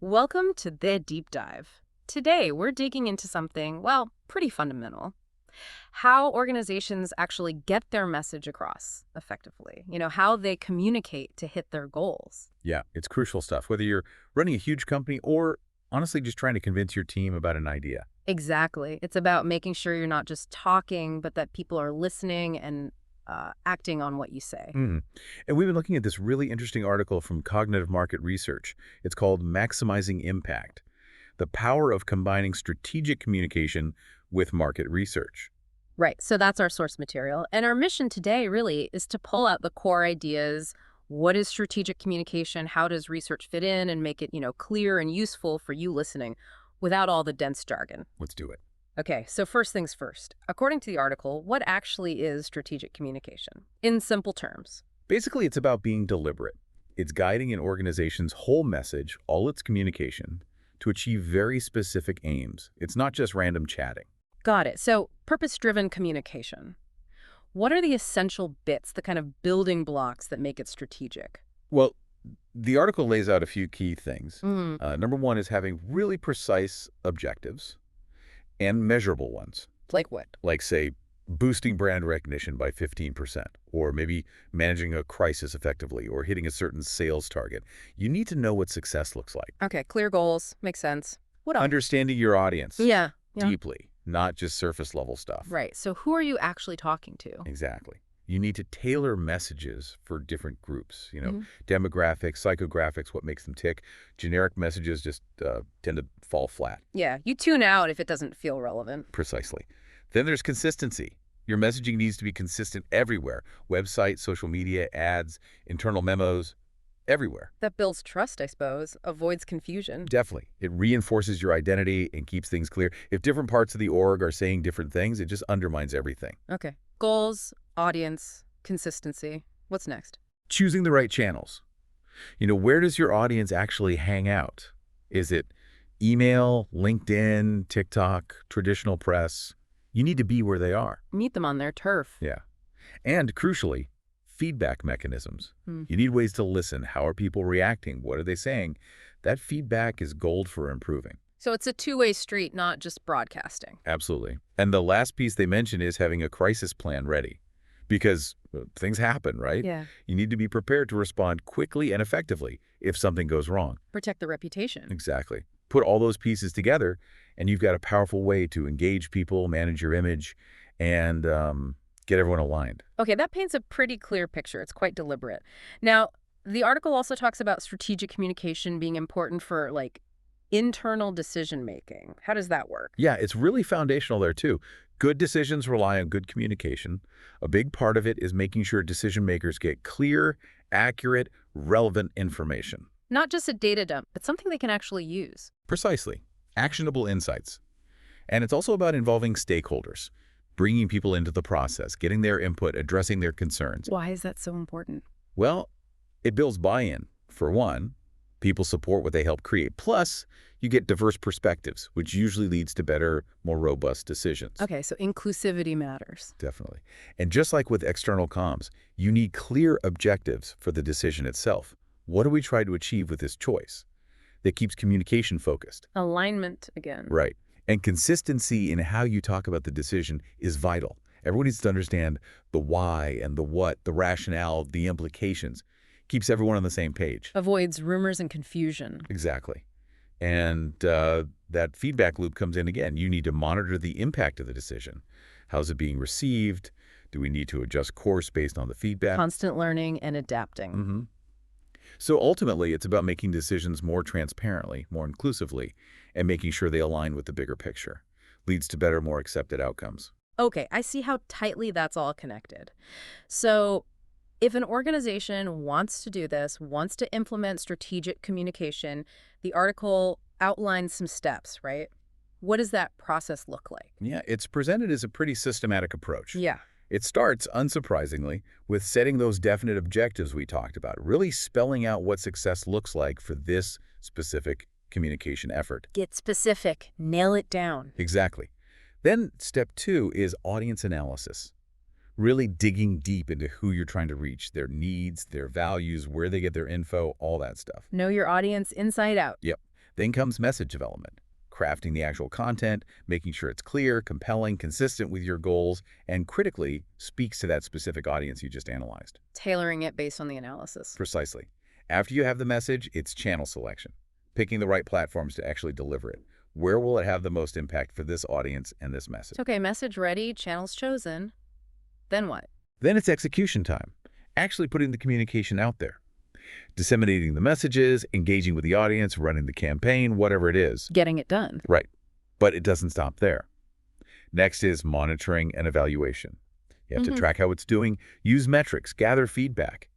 Welcome to The Deep Dive. Today, we're digging into something, well, pretty fundamental. How organizations actually get their message across effectively. How they communicate to hit their goals. Yeah, it's crucial stuff, whether you're running a huge company or honestly just trying to convince your team about an idea. Exactly. It's about making sure you're not just talking, but that people are listening and acting on what you say. Mhm. And we've been looking at this really interesting article from Cognitive Market Research. It's called Maximizing Impact, the Power of Combining Strategic Communication with Market Research. Right. So that's our source material. And our mission today really is to pull out the core ideas. What is strategic communication? How does research fit in and make it, clear and useful for you listening without all the dense jargon? Let's do it. Okay, so first things first. According to the article, what actually is strategic communication? In simple terms. Basically, it's about being deliberate. It's guiding an organization's whole message, all its communication, to achieve very specific aims. It's not just random chatting. Got it. So purpose-driven communication. What are the essential bits, the kind of building blocks that make it strategic? Well, the article lays out a few key things. Mm, Number one is having really precise objectives and measurable ones, like what? like, say, boosting brand recognition by 15%, or maybe managing a crisis effectively, or hitting a certain sales target. You need to know what success looks like. Okay, clear goals. Makes sense. What else? Understanding your audience Yeah. deeply, not just surface level stuff. Right. So who are you actually talking to? Exactly. You need to tailor messages for different groups, Mhm. demographics, psychographics, what makes them tick. Generic messages just tend to fall flat. Yeah, you tune out if it doesn't feel relevant. Precisely. Then there's consistency. Your messaging needs to be consistent everywhere. Website, social media, ads, internal memos, everywhere. That builds trust, I suppose, avoids confusion. Definitely. It reinforces your identity and keeps things clear. If different parts of the org are saying different things, it just undermines everything. Okay. Goals, audience, consistency. What's next? Choosing the right channels. Where does your audience actually hang out? Is it email, LinkedIn, TikTok, traditional press? You need to be where they are. Meet them on their turf. Yeah. And crucially, feedback mechanisms. Hmm. You need ways to listen. How are people reacting? What are they saying? That feedback is gold for improving. So it's a two-way street, not just broadcasting. Absolutely. And the last piece they mention is having a crisis plan ready. Because things happen, right? Yeah. You need to be prepared to respond quickly and effectively if something goes wrong. Protect the reputation. Exactly. Put all those pieces together, and you've got a powerful way to engage people, manage your image, and get everyone aligned. Okay, that paints a pretty clear picture. It's quite deliberate. Now, the article also talks about strategic communication being important for, internal decision-making. How does that work? Yeah, it's really foundational there, too. Good decisions rely on good communication. A big part of it is making sure decision makers get clear, accurate, relevant information. Not just a data dump, but something they can actually use. Precisely. Actionable insights. And it's also about involving stakeholders, bringing people into the process, getting their input, addressing their concerns. Why is that so important? Well, it builds buy-in. For one, people support what they help create. Plus, you get diverse perspectives, which usually leads to better, more robust decisions. Okay, so inclusivity matters. Definitely. And just like with external comms, you need clear objectives for the decision itself. What do we try to achieve with this choice? That keeps communication focused. Alignment again. Right. And consistency in how you talk about the decision is vital. Everyone needs to understand the why and the what, the rationale, the implications. Keeps everyone on the same page. Avoids rumors and confusion. Exactly. And that feedback loop comes in again. You need to monitor the impact of the decision. How's it being received? Do we need to adjust course based on the feedback? Constant learning and adapting. Mm-hmm. So ultimately, it's about making decisions more transparently, more inclusively, and making sure they align with the bigger picture. Leads to better, more accepted outcomes. Okay, I see how tightly that's all connected. So if an organization wants to do this, wants to implement strategic communication, the article outlines some steps, right? What does that process look like? Yeah, it's presented as a pretty systematic approach. Yeah. It starts, unsurprisingly, with setting those definite objectives we talked about, really spelling out what success looks like for this specific communication effort. Get specific. Nail it down. Exactly. Then step two is audience analysis. Really digging deep into who you're trying to reach, their needs, their values, where they get their info, all that stuff. Know your audience inside out. Yep. Then comes message development, crafting the actual content, making sure it's clear, compelling, consistent with your goals, and critically speaks to that specific audience you just analyzed. Tailoring it based on the analysis. Precisely. After you have the message, it's channel selection, picking the right platforms to actually deliver it. Where will it have the most impact for this audience and this message? Okay, message ready, channels chosen. Then what? Then it's execution time, actually putting the communication out there, disseminating the messages, engaging with the audience, running the campaign, whatever it is. Getting it done. Right. But it doesn't stop there. Next is monitoring and evaluation. You have to track how it's doing, use metrics, gather feedback.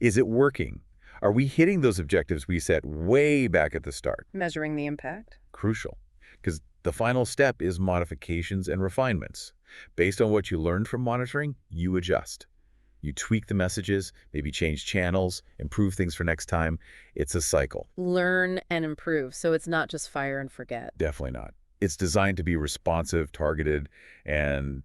Is it working? Are we hitting those objectives we set way back at the start? Measuring the impact. Crucial, because the final step is modifications and refinements. Based on what you learned from monitoring, you adjust. You tweak the messages, maybe change channels, improve things for next time. It's a cycle. Learn and improve, so it's not just fire and forget. Definitely not. It's designed to be responsive, targeted, and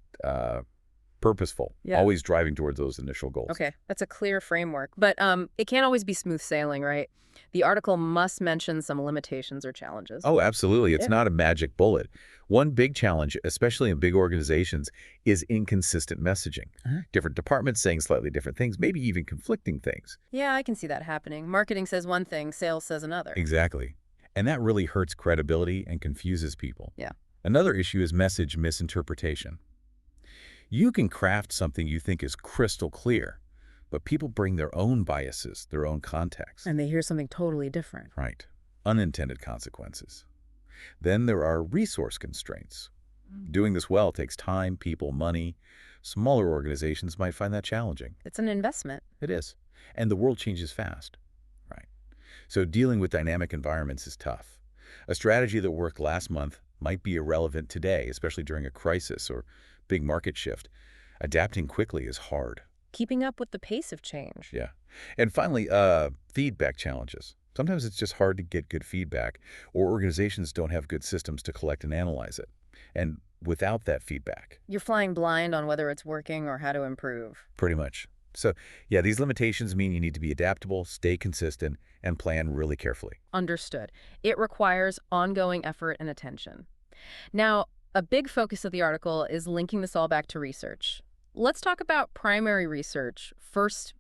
purposeful, Yeah. always driving towards those initial goals. Okay, that's a clear framework. But it can't always be smooth sailing, right? The article must mention some limitations or challenges. Oh, absolutely. It's Yeah. not a magic bullet. One big challenge, especially in big organizations, is inconsistent messaging. Different departments saying slightly different things, maybe even conflicting things. Yeah, I can see that happening. Marketing says one thing, sales says another. Exactly. And that really hurts credibility and confuses people. Yeah. Another issue is message misinterpretation. You can craft something you think is crystal clear, but people bring their own biases, their own context. And they hear something totally different. Right. Unintended consequences. Then there are resource constraints. Doing this well takes time, people, money. Smaller organizations might find that challenging. It's an investment. It is. And the world changes fast. Right. So dealing with dynamic environments is tough. A strategy that worked last month might be irrelevant today, especially during a crisis or big market shift. Adapting quickly is hard. Keeping up with the pace of change. Yeah. And finally, feedback challenges. Sometimes it's just hard to get good feedback, or organizations don't have good systems to collect and analyze it. And without that feedback, You're flying blind on whether it's working or how to improve. pretty much. So, yeah, these limitations mean you need to be adaptable, stay consistent, and plan really carefully. Understood. It requires ongoing effort and attention. Now, a big focus of the article is linking this all back to research. Let's talk about primary research. First,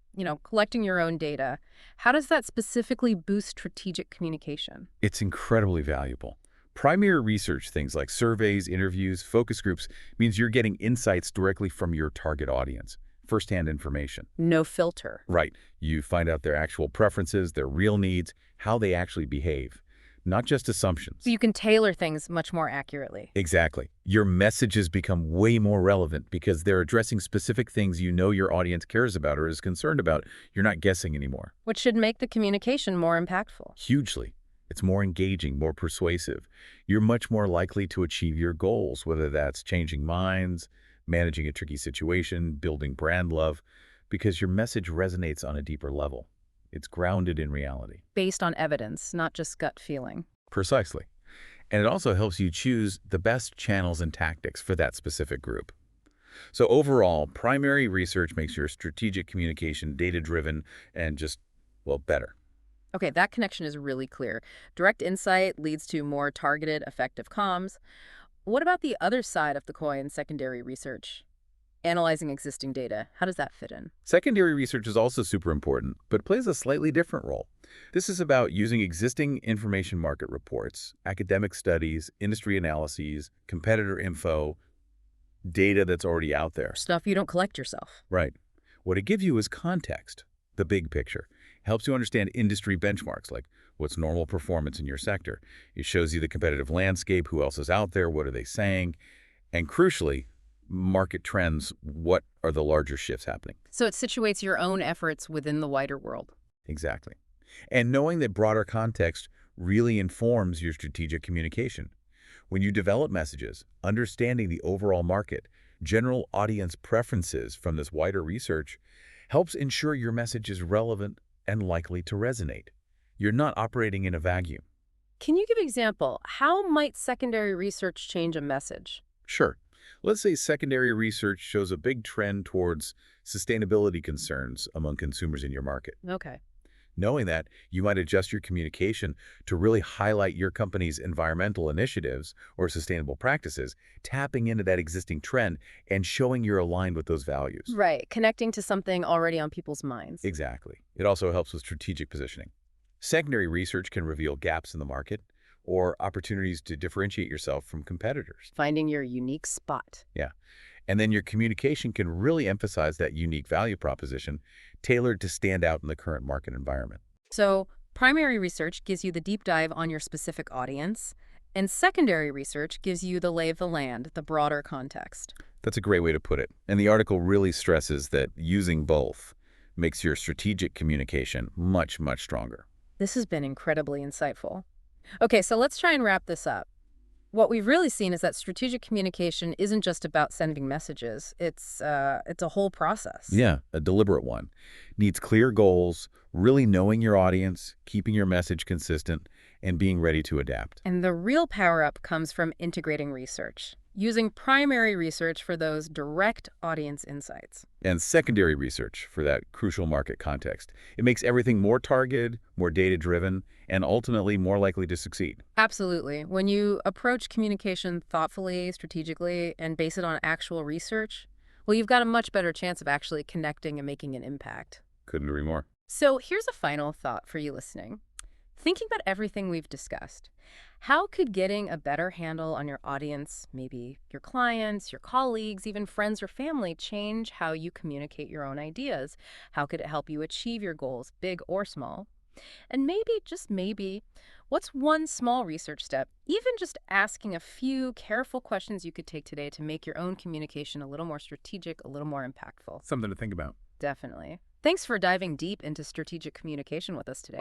collecting your own data. How does that specifically boost strategic communication? It's incredibly valuable. Primary research, things like surveys, interviews, focus groups, means you're getting insights directly from your target audience, firsthand information. No filter. Right. You find out their actual preferences, their real needs, how they actually behave, not just assumptions. So you can tailor things much more accurately. Exactly. Your messages become way more relevant because they're addressing specific things you know your audience cares about or is concerned about. You're not guessing anymore. Which should make the communication more impactful. Hugely. It's more engaging, more persuasive. You're much more likely to achieve your goals, whether that's changing minds, managing a tricky situation, building brand love, because your message resonates on a deeper level. It's grounded in reality. Based on evidence, not just gut feeling. Precisely. And it also helps you choose the best channels and tactics for that specific group. So overall, primary research makes your strategic communication data-driven and just, well, better. Okay, that connection is really clear. Direct insight leads to more targeted, effective comms. What about the other side of the coin, secondary research? Analyzing existing data. How does that fit in? Secondary research is also super important, but plays a slightly different role. This is about using existing information market reports, academic studies, industry analyses, competitor info, data that's already out there. Stuff you don't collect yourself. Right. What it gives you is context, the big picture. Helps you understand industry benchmarks, like what's normal performance in your sector. It shows you the competitive landscape, who else is out there, what are they saying, and crucially, market trends, what are the larger shifts happening. So it situates your own efforts within the wider world. Exactly. And knowing that broader context really informs your strategic communication. When you develop messages, understanding the overall market, general audience preferences from this wider research helps ensure your message is relevant and likely to resonate. You're not operating in a vacuum. Can you give an example? How might secondary research change a message? Sure. Let's say secondary research shows a big trend towards sustainability concerns among consumers in your market. Okay. Knowing that, you might adjust your communication to really highlight your company's environmental initiatives or sustainable practices, tapping into that existing trend and showing you're aligned with those values. Right, connecting to something already on people's minds. Exactly. It also helps with strategic positioning. Secondary research can reveal gaps in the market or opportunities to differentiate yourself from competitors. Finding your unique spot. Yeah. And then your communication can really emphasize that unique value proposition tailored to stand out in the current market environment. So, primary research gives you the deep dive on your specific audience, and secondary research gives you the lay of the land, the broader context. That's a great way to put it. And the article really stresses that using both makes your strategic communication much, much stronger. This has been incredibly insightful. Okay, so let's try and wrap this up. What we've really seen is that strategic communication isn't just about sending messages. It's a whole process. Yeah, a deliberate one. Needs clear goals, really knowing your audience, keeping your message consistent, and being ready to adapt. And the real power-up comes from integrating research, using primary research for those direct audience insights. And secondary research for that crucial market context. It makes everything more targeted, more data-driven, and ultimately more likely to succeed. Absolutely. When you approach communication thoughtfully, strategically, and base it on actual research, well, you've got a much better chance of actually connecting and making an impact. Couldn't agree more. So here's a final thought for you listening. Thinking about everything we've discussed, how could getting a better handle on your audience, maybe your clients, your colleagues, even friends or family, change how you communicate your own ideas? How could it help you achieve your goals, big or small? And maybe, just maybe, what's one small research step, even just asking a few careful questions you could take today to make your own communication a little more strategic, a little more impactful? Something to think about. Definitely. Thanks for diving deep into strategic communication with us today.